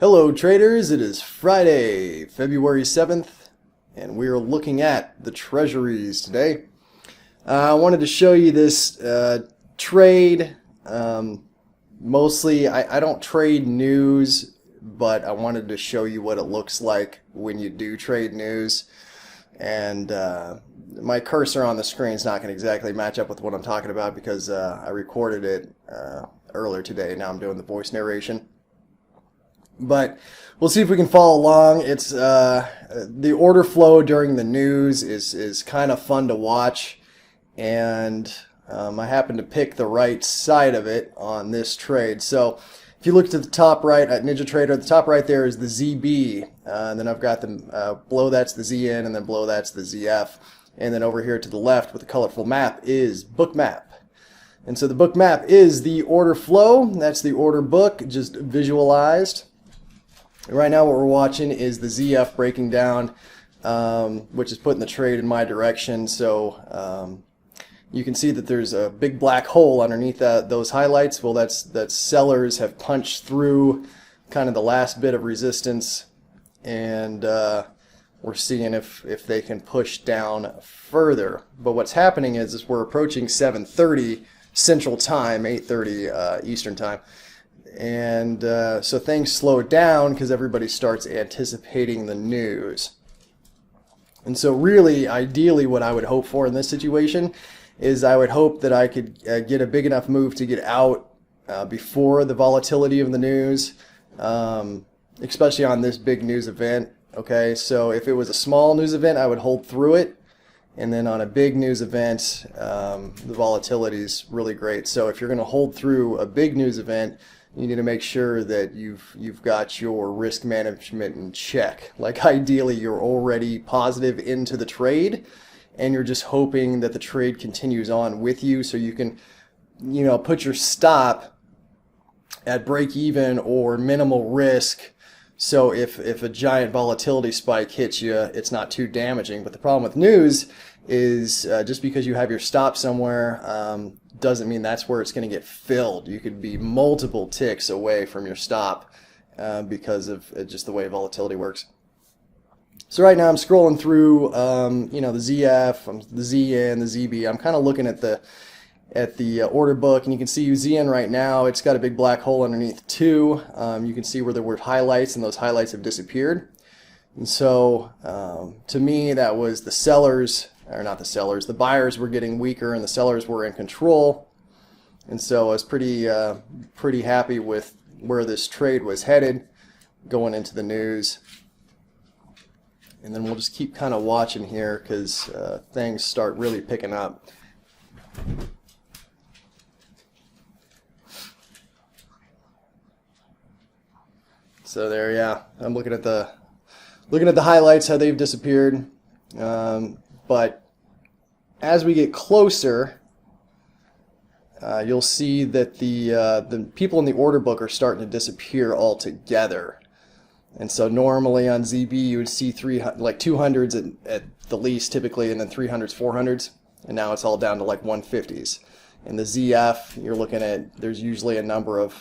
Hello traders, it is Friday, February 7th, and we are looking at the treasuries today. I wanted to show you this trade. Mostly, I don't trade news, but I wanted to show you what it looks like when you do trade news. And my cursor on the screen is not going to exactly match up with what I'm talking about because I recorded it earlier today. Now I'm doing the voice narration. But we'll see if we can follow along. It's the order flow during the news is kind of fun to watch, and I happen to pick the right side of it on this trade. So if you look to the top right at NinjaTrader, the top right there is the ZB, and then I've got the below that's the ZN, and then below that's the ZF, and then over here to the left with the colorful map is book map. And so the book map is the order flow. That's the order book just visualized. Right now what we're watching is the ZF breaking down, which is putting the trade in my direction. So you can see that there's a big black hole underneath those highlights. Well, that's sellers have punched through kind of the last bit of resistance, and we're seeing if they can push down further. But what's happening is we're approaching 7:30 Central Time, 8:30 Eastern Time. And so things slow down because everybody starts anticipating the news. And so really, ideally, what I would hope for in this situation is I would hope that I could get a big enough move to get out before the volatility of the news, especially on this big news event. Okay, so if it was a small news event, I would hold through it. And then on a big news event, the volatility is really great. So if you're going to hold through a big news event, you need to make sure that you've got your risk management in check. Like ideally you're already positive into the trade and you're just hoping that the trade continues on with you so you can, put your stop at break even or minimal risk. So if a giant volatility spike hits you, it's not too damaging. But the problem with news is just because you have your stop somewhere doesn't mean that's where it's going to get filled. You could be multiple ticks away from your stop because of just the way volatility works. So right now I'm scrolling through the ZF, the ZN, the ZB. I'm kind of looking at the order book, and you can see ZN right now, it's got a big black hole underneath too. You can see where there were highlights, and those highlights have disappeared. And so to me that was the sellers, or not the sellers, the buyers were getting weaker and the sellers were in control. And so I was pretty happy with where this trade was headed going into the news. And then we'll just keep kind of watching here because things start really picking up. So there, yeah, I'm looking at the highlights, how they've disappeared. But as we get closer, you'll see that the people in the order book are starting to disappear altogether. And so normally on ZB you would see 200s at the least typically, and then 300s, 400s, and now it's all down to like 150s. In the ZF, you're looking at, there's usually a number of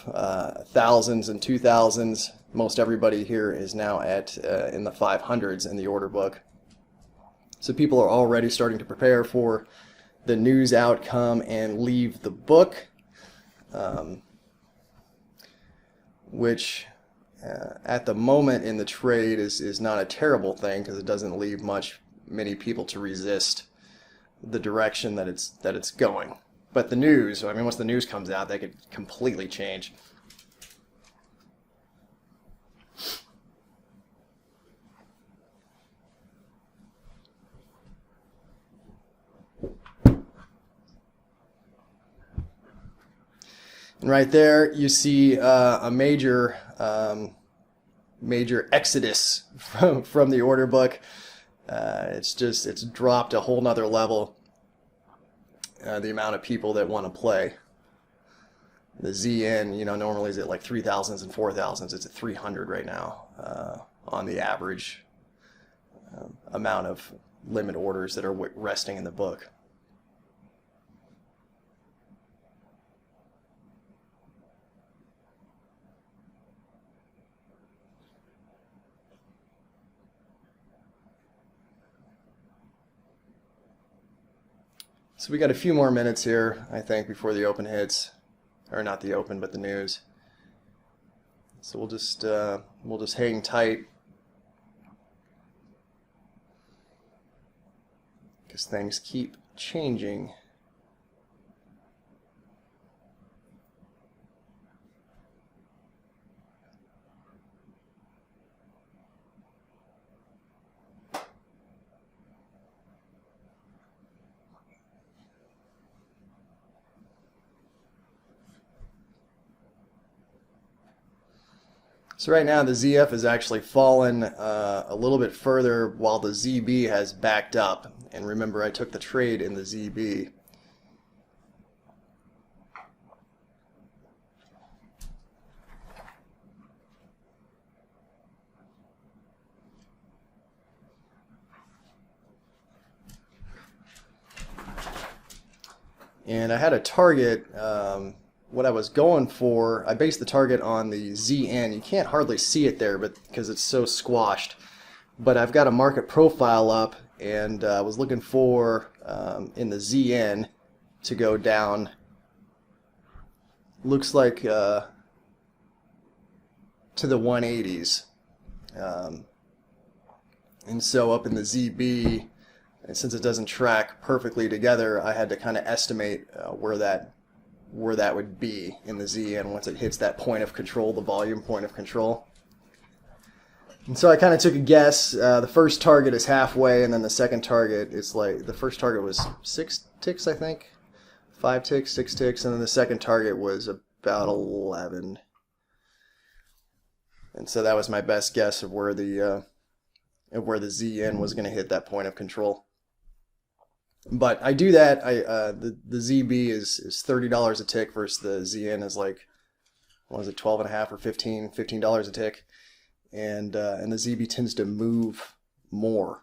thousands and 2000s. Most everybody here is now at in the 500s in the order book. So people are already starting to prepare for the news outcome and leave the book, which at the moment in the trade is not a terrible thing because it doesn't leave many people to resist the direction that it's going. But the news, I mean, once the news comes out, that could completely change. And right there, you see a major exodus from the order book. It's dropped a whole nother level. The amount of people that want to play. The ZN, normally is at like 3,000s and 4,000s. It's at 300 right now on the average amount of limit orders that are resting in the book. So we got a few more minutes here, I think, before the open hits, or not the open, but the news. So we'll just hang tight, because things keep changing. So right now the ZF has actually fallen a little bit further while the ZB has backed up. And remember, I took the trade in the ZB. And I had a target. What I was going for, I based the target on the ZN. You can't hardly see it there, but because it's so squashed. But I've got a market profile up, and I was looking for in the ZN to go down. Looks like to the 180s. And so up in the ZB, and since it doesn't track perfectly together, I had to kind of estimate where that would be in the ZN once it hits that point of control, the volume point of control. And so I kind of took a guess. The first target is halfway, and then the second target is like, the first target was 6 ticks, I think. 5 ticks, 6 ticks, and then the second target was about 11. And so that was my best guess of where the ZN was going to hit that point of control. But I do that. The ZB is $30 a tick versus the ZN is like, what was it, 12.5 or $15 a tick, and the ZB tends to move more.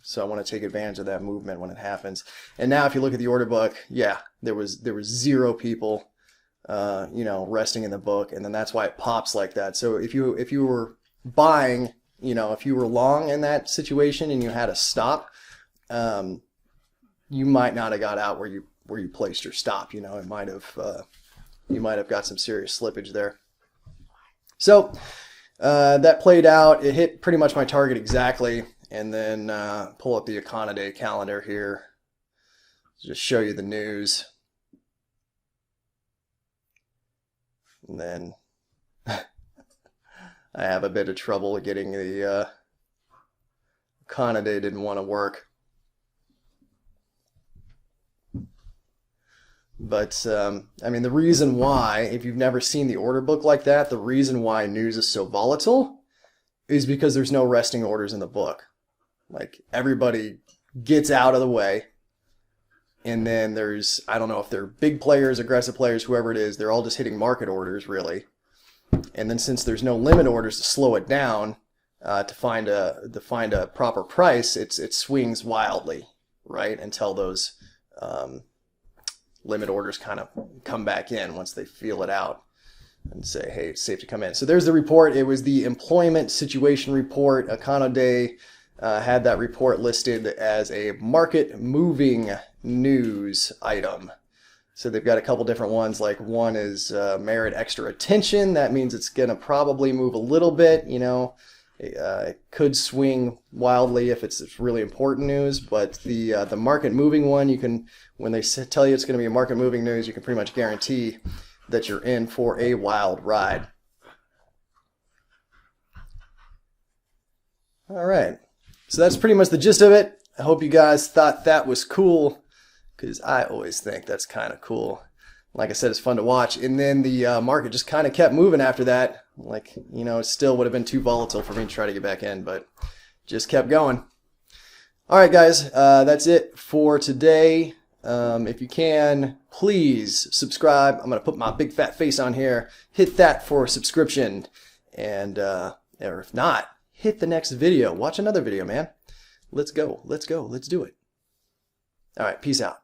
So I want to take advantage of that movement when it happens. And now, if you look at the order book, yeah, there was 0 people, resting in the book, and then that's why it pops like that. So if you were buying, if you were long in that situation and you had a stop, you might not have got out where you placed your stop. It might have you might have got some serious slippage there. So that played out. It hit pretty much my target exactly. And then pull up the Econoday calendar here. Just show you the news. And then I have a bit of trouble getting the Econoday didn't want to work. But, I mean, the reason why, if you've never seen the order book like that, the reason why news is so volatile is because there's no resting orders in the book. Like, everybody gets out of the way, and then there's, I don't know if they're big players, aggressive players, whoever it is, they're all just hitting market orders, really. And then since there's no limit orders to slow it down, to find a proper price, it swings wildly, right, until those limit orders kind of come back in once they feel it out and say, hey, it's safe to come in. So there's the report. It was the employment situation report. Econoday had that report listed as a market moving news item. So they've got a couple different ones. Like, one is merit extra attention. That means it's going to probably move a little bit. It could swing wildly if it's really important news, but the market moving one, you can, when they tell you it's going to be a market moving news, you can pretty much guarantee that you're in for a wild ride. All right, so that's pretty much the gist of it. I hope you guys thought that was cool, because I always think that's kind of cool. Like I said, it's fun to watch. And then the market just kind of kept moving after that. Like, it still would have been too volatile for me to try to get back in, but just kept going. All right, guys, that's it for today. If you can, please subscribe. I'm going to put my big fat face on here. Hit that for a subscription. And or if not, hit the next video. Watch another video, man. Let's go. Let's go. Let's do it. All right, peace out.